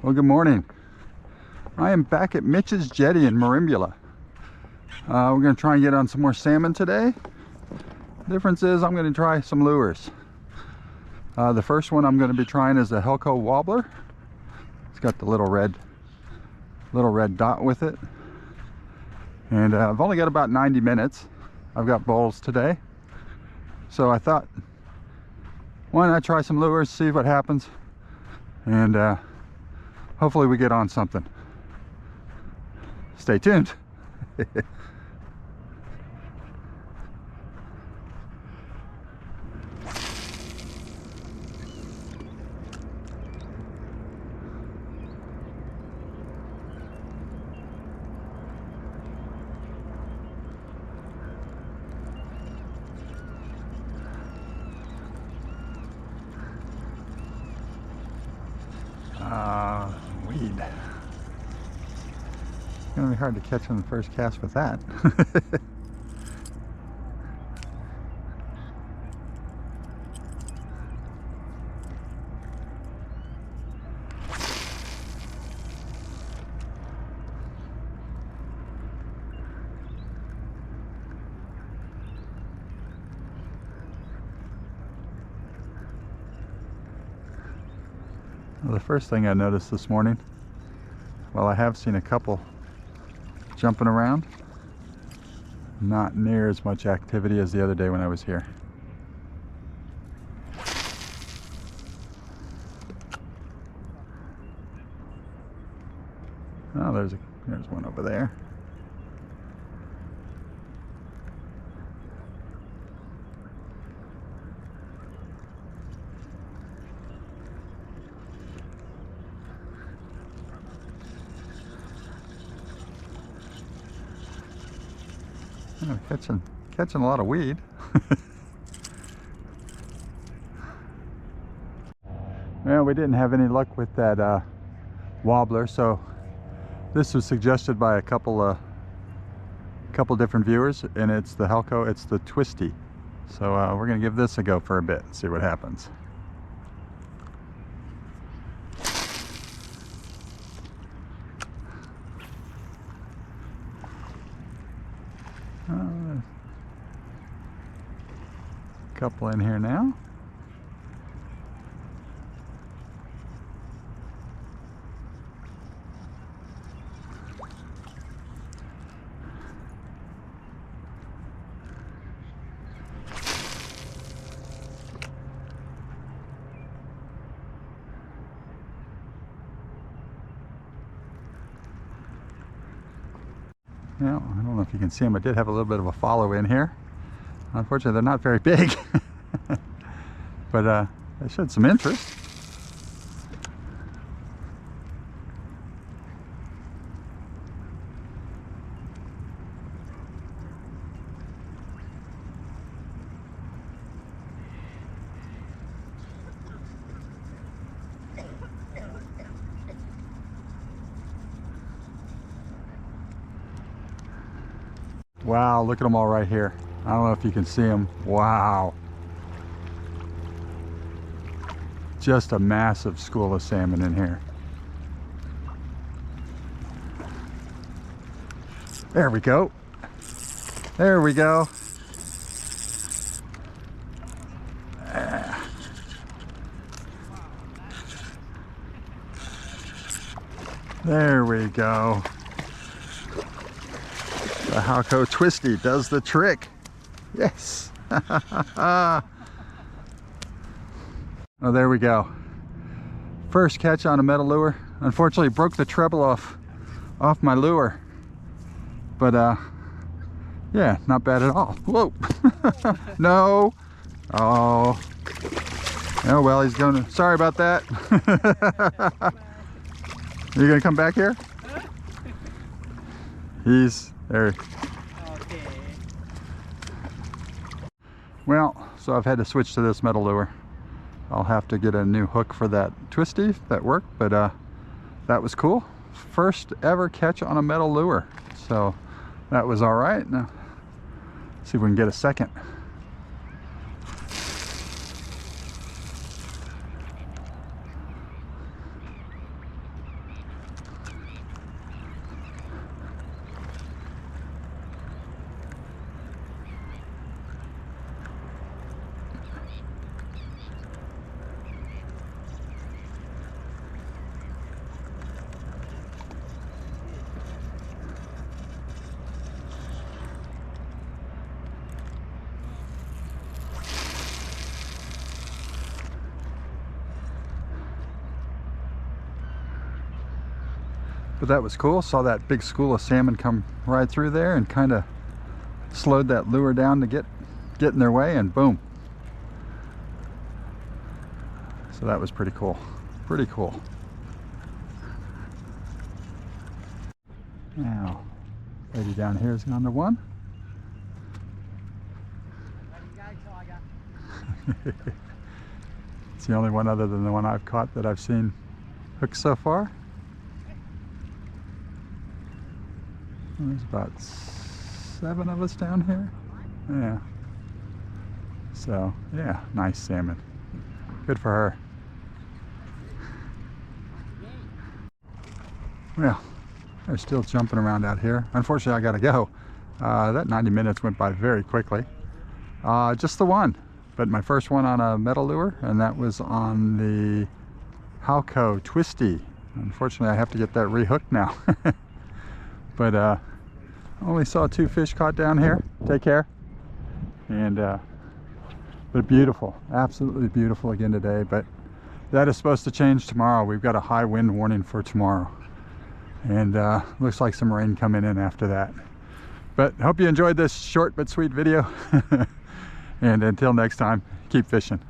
Well, good morning. I am back at Mitch's Jetty in Merimbula. We're going to try and get on some more salmon today. Difference is I'm going to try some lures. The first one I'm going to be trying is a Helco wobbler. It's got the little red dot with it. And I've only got about 90 minutes. I've got bowls today. So I thought, why not try some lures, see what happens, and hopefully we get on something. Stay tuned. Weed. It's gonna be hard to catch on the first cast with that. Well, the first thing I noticed this morning, well, I have seen a couple jumping around, not near as much activity as the other day when I was here. Oh, there's one over there. Oh, catching a lot of weed. Well, we didn't have any luck with that wobbler, so this was suggested by a couple different viewers, and it's the Helco, it's the Twisty. So we're gonna give this a go for a bit and see what happens. Couple in here now. Well, I don't know if you can see them. I did have a little bit of a follow in here. Unfortunately, they're not very big, but they showed some interest. Wow, look at them all right here. I don't know if you can see them. Wow. Just a massive school of salmon in here. There we go. There we go. There we go. The Helco Twisty does the trick. Yes. Oh, there we go. First catch on a metal lure. Unfortunately, broke the treble off my lure. But yeah, not bad at all. Whoa. No. Oh. Oh well, he's going to. Sorry about that. Are you gonna come back here? He's there. Okay. Well, so I've had to switch to this metal lure. I'll have to get a new hook for that Twisty. That worked, but that was cool. First ever catch on a metal lure, so that was all right. Now, see if we can get a second. But that was cool. Saw that big school of salmon come right through there and kind of slowed that lure down to get in their way, and boom. So that was pretty cool. Pretty cool. Now, lady down here is on the one. It's the only one other than the one I've caught that I've seen hooked so far. There's about 7 of us down here. Yeah. So, yeah, nice salmon. Good for her. Well, they're still jumping around out here. Unfortunately, I gotta go. That 90 minutes went by very quickly. Just the one, but my first one on a metal lure, and that was on the Halco Twisty. Unfortunately, I have to get that rehooked now. But only saw 2 fish caught down here. Take care. And but beautiful, absolutely beautiful again today. But that is supposed to change tomorrow. We've got a high wind warning for tomorrow, and looks like some rain coming in after that. But hope you enjoyed this short but sweet video. And until next time, keep fishing.